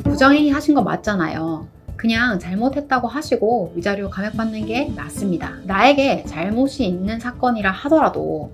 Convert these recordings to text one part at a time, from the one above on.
부정행위 하신 거 맞잖아요. 그냥 잘못했다고 하시고 위자료 감액받는 게 낫습니다. 나에게 잘못이 있는 사건이라 하더라도.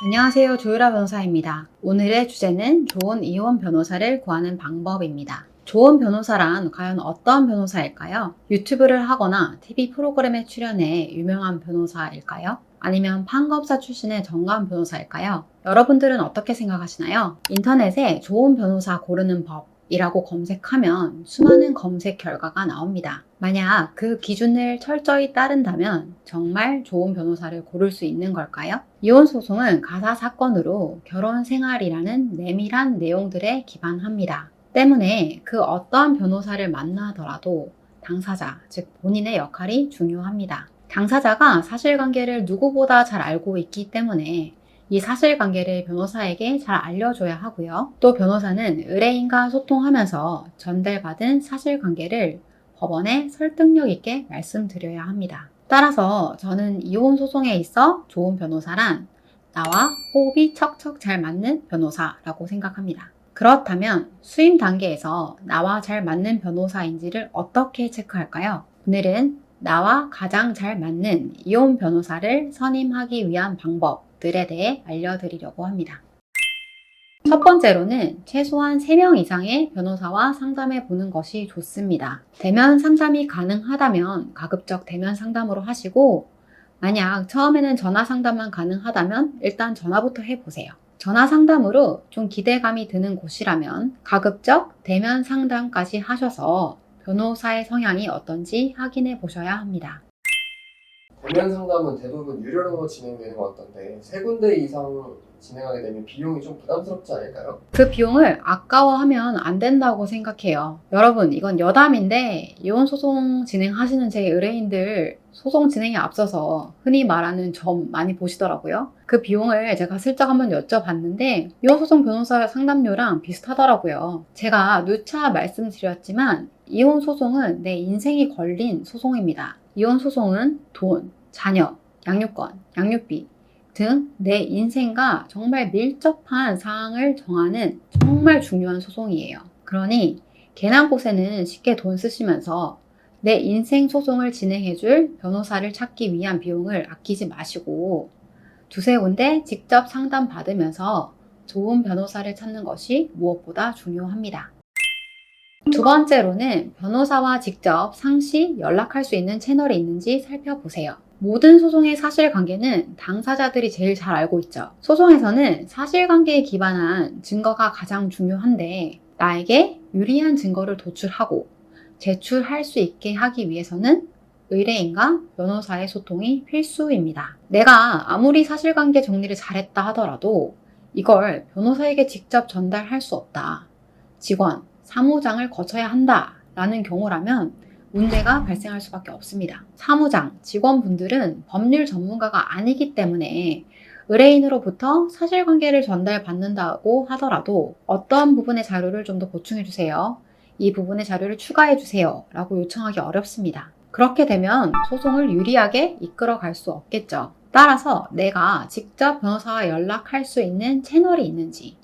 안녕하세요, 조유라 변호사입니다. 오늘의 주제는 좋은 이혼 변호사를 구하는 방법입니다. 좋은 변호사란 과연 어떤 변호사일까요? 유튜브를 하거나 TV 프로그램에 출연해 유명한 변호사일까요? 아니면 판검사 출신의 정가운 변호사일까요? 여러분들은 어떻게 생각하시나요? 인터넷에 좋은 변호사 고르는 법이라고 검색하면 수많은 검색 결과가 나옵니다. 만약 그 기준을 철저히 따른다면 정말 좋은 변호사를 고를 수 있는 걸까요? 이혼소송은 가사 사건으로 결혼 생활이라는 내밀한 내용들에 기반합니다. 때문에 그 어떠한 변호사를 만나더라도 당사자, 즉 본인의 역할이 중요합니다. 당사자가 사실관계를 누구보다 잘 알고 있기 때문에 이 사실관계를 변호사에게 잘 알려줘야 하고요. 또 변호사는 의뢰인과 소통하면서 전달받은 사실관계를 법원에 설득력 있게 말씀드려야 합니다. 따라서 저는 이혼 소송에 있어 좋은 변호사란 나와 호흡이 척척 잘 맞는 변호사라고 생각합니다. 그렇다면 수임 단계에서 나와 잘 맞는 변호사인지를 어떻게 체크할까요? 오늘은 나와 가장 잘 맞는 이혼 변호사를 선임하기 위한 방법들에 대해 알려드리려고 합니다. 첫 번째로는 최소한 3명 이상의 변호사와 상담해 보는 것이 좋습니다. 대면 상담이 가능하다면 가급적 대면 상담으로 하시고, 만약 처음에는 전화 상담만 가능하다면 일단 전화부터 해보세요. 전화 상담으로 좀 기대감이 드는 곳이라면 가급적 대면 상담까지 하셔서 변호사의 성향이 어떤지 확인해 보셔야 합니다. 대면 상담은 대부분 유료로 진행되는 것 같던데 3군데 이상 진행하게 되면 비용이 좀 부담스럽지 않을까요? 그 비용을 아까워하면 안 된다고 생각해요. 여러분, 이건 여담인데 이혼소송 진행하시는 제 의뢰인들 소송 진행에 앞서서 흔히 말하는 점 많이 보시더라고요. 그 비용을 제가 슬쩍 한번 여쭤봤는데 이혼소송 변호사 상담료랑 비슷하더라고요. 제가 누차 말씀드렸지만 이혼소송은 내 인생이 걸린 소송입니다. 이혼소송은 돈, 자녀, 양육권, 양육비 등 내 인생과 정말 밀접한 사항을 정하는 정말 중요한 소송이에요. 그러니 괜한 곳에는 쉽게 돈 쓰시면서 내 인생 소송을 진행해줄 변호사를 찾기 위한 비용을 아끼지 마시고 두세 군데 직접 상담 받으면서 좋은 변호사를 찾는 것이 무엇보다 중요합니다. 두 번째로는 변호사와 직접 상시 연락할 수 있는 채널이 있는지 살펴보세요. 모든 소송의 사실관계는 당사자들이 제일 잘 알고 있죠. 소송에서는 사실관계에 기반한 증거가 가장 중요한데 나에게 유리한 증거를 도출하고 제출할 수 있게 하기 위해서는 의뢰인과 변호사의 소통이 필수입니다. 내가 아무리 사실관계 정리를 잘했다 하더라도 이걸 변호사에게 직접 전달할 수 없다. 직원, 사무장을 거쳐야 한다라는 경우라면 문제가 발생할 수밖에 없습니다. 사무장, 직원분들은 법률 전문가가 아니기 때문에 의뢰인으로부터 사실관계를 전달받는다고 하더라도 어떠한 부분의 자료를 좀 더 보충해 주세요. 이 부분의 자료를 추가해 주세요. 라고 요청하기 어렵습니다. 그렇게 되면 소송을 유리하게 이끌어 갈 수 없겠죠. 따라서 내가 직접 변호사와 연락할 수 있는 채널이 있는지,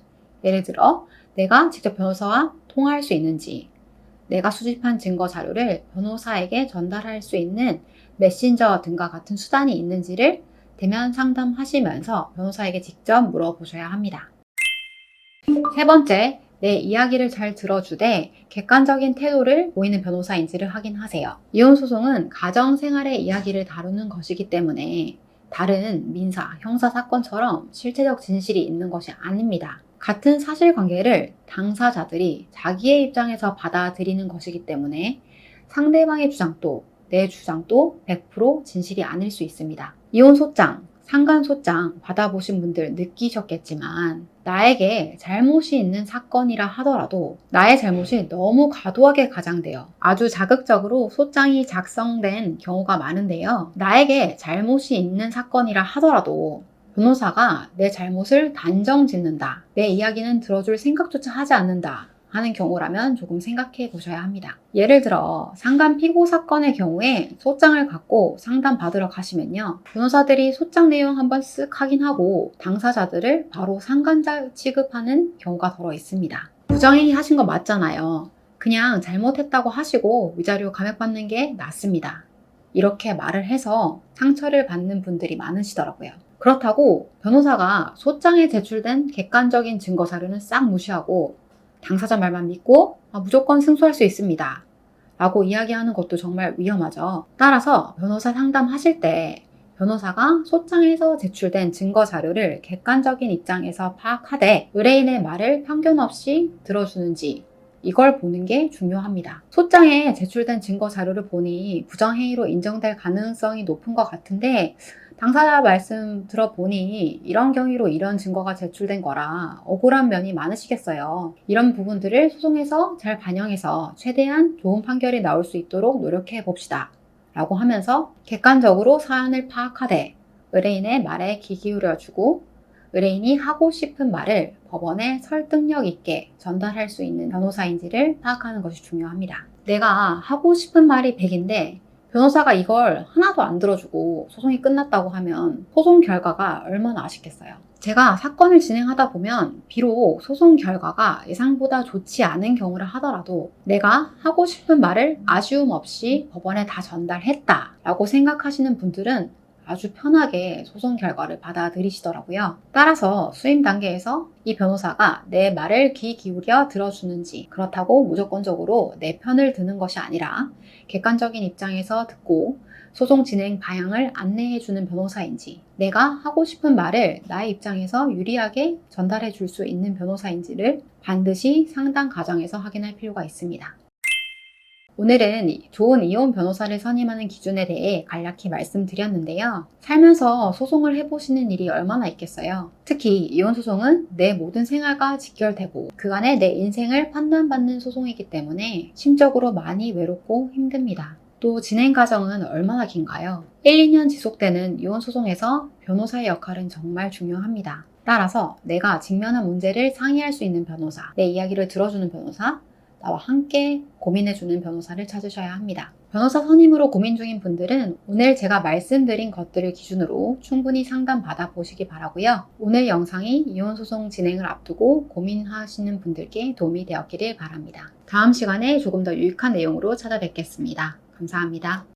예를 들어 내가 직접 변호사와 통화할 수 있는지, 내가 수집한 증거 자료를 변호사에게 전달할 수 있는 메신저 등과 같은 수단이 있는지를 대면 상담하시면서 변호사에게 직접 물어보셔야 합니다. 세 번째, 내 이야기를 잘 들어주되 객관적인 태도를 보이는 변호사인지를 확인하세요. 이혼소송은 가정생활의 이야기를 다루는 것이기 때문에 다른 민사, 형사 사건처럼 실체적 진실이 있는 것이 아닙니다. 같은 사실관계를 당사자들이 자기의 입장에서 받아들이는 것이기 때문에 상대방의 주장도 내 주장도 100% 진실이 아닐 수 있습니다. 이혼소장, 상간소장 받아보신 분들 느끼셨겠지만 나에게 잘못이 있는 사건이라 하더라도 나의 잘못이 너무 과도하게 가장돼요. 아주 자극적으로 소장이 작성된 경우가 많은데요. 나에게 잘못이 있는 사건이라 하더라도 변호사가 내 잘못을 단정 짓는다, 내 이야기는 들어줄 생각조차 하지 않는다 하는 경우라면 조금 생각해 보셔야 합니다. 예를 들어 상간 피고 사건의 경우에 소장을 갖고 상담 받으러 가시면요. 변호사들이 소장 내용 한번 쓱 확인하고 당사자들을 바로 상간자 취급하는 경우가 더러 있습니다. 부정행위 하신 거 맞잖아요. 그냥 잘못했다고 하시고 위자료 감액받는 게 낫습니다. 이렇게 말을 해서 상처를 받는 분들이 많으시더라고요. 그렇다고 변호사가 소장에 제출된 객관적인 증거 자료는 싹 무시하고 당사자 말만 믿고 무조건 승소할 수 있습니다 라고 이야기하는 것도 정말 위험하죠. 따라서 변호사 상담하실 때 변호사가 소장에서 제출된 증거 자료를 객관적인 입장에서 파악하되 의뢰인의 말을 편견 없이 들어주는지 이걸 보는 게 중요합니다. 소장에 제출된 증거 자료를 보니 부정행위로 인정될 가능성이 높은 것 같은데 당사자 말씀 들어보니 이런 경위로 이런 증거가 제출된 거라 억울한 면이 많으시겠어요. 이런 부분들을 소송에서 잘 반영해서 최대한 좋은 판결이 나올 수 있도록 노력해 봅시다 라고 하면서 객관적으로 사안을 파악하되 의뢰인의 말에 귀 기울여주고 의뢰인이 하고 싶은 말을 법원에 설득력 있게 전달할 수 있는 변호사인지를 파악하는 것이 중요합니다. 내가 하고 싶은 말이 100인데 변호사가 이걸 하나도 안 들어주고 소송이 끝났다고 하면 소송 결과가 얼마나 아쉽겠어요. 제가 사건을 진행하다 보면 비록 소송 결과가 예상보다 좋지 않은 경우를 하더라도 내가 하고 싶은 말을 아쉬움 없이 법원에 다 전달했다 라고 생각하시는 분들은 아주 편하게 소송 결과를 받아들이시더라고요. 따라서 수임 단계에서 이 변호사가 내 말을 귀 기울여 들어주는지, 그렇다고 무조건적으로 내 편을 드는 것이 아니라 객관적인 입장에서 듣고 소송 진행 방향을 안내해주는 변호사인지, 내가 하고 싶은 말을 나의 입장에서 유리하게 전달해 줄 수 있는 변호사인지를 반드시 상담 과정에서 확인할 필요가 있습니다. 오늘은 좋은 이혼 변호사를 선임하는 기준에 대해 간략히 말씀드렸는데요. 살면서 소송을 해보시는 일이 얼마나 있겠어요. 특히 이혼 소송은 내 모든 생활과 직결되고 그간의 내 인생을 판단받는 소송이기 때문에 심적으로 많이 외롭고 힘듭니다. 또 진행 과정은 얼마나 긴가요? 1, 2년 지속되는 이혼 소송에서 변호사의 역할은 정말 중요합니다. 따라서 내가 직면한 문제를 상의할 수 있는 변호사, 내 이야기를 들어주는 변호사, 나와 함께 고민해주는 변호사를 찾으셔야 합니다. 변호사 선임으로 고민 중인 분들은 오늘 제가 말씀드린 것들을 기준으로 충분히 상담 받아보시기 바라고요. 오늘 영상이 이혼소송 진행을 앞두고 고민하시는 분들께 도움이 되었기를 바랍니다. 다음 시간에 조금 더 유익한 내용으로 찾아뵙겠습니다. 감사합니다.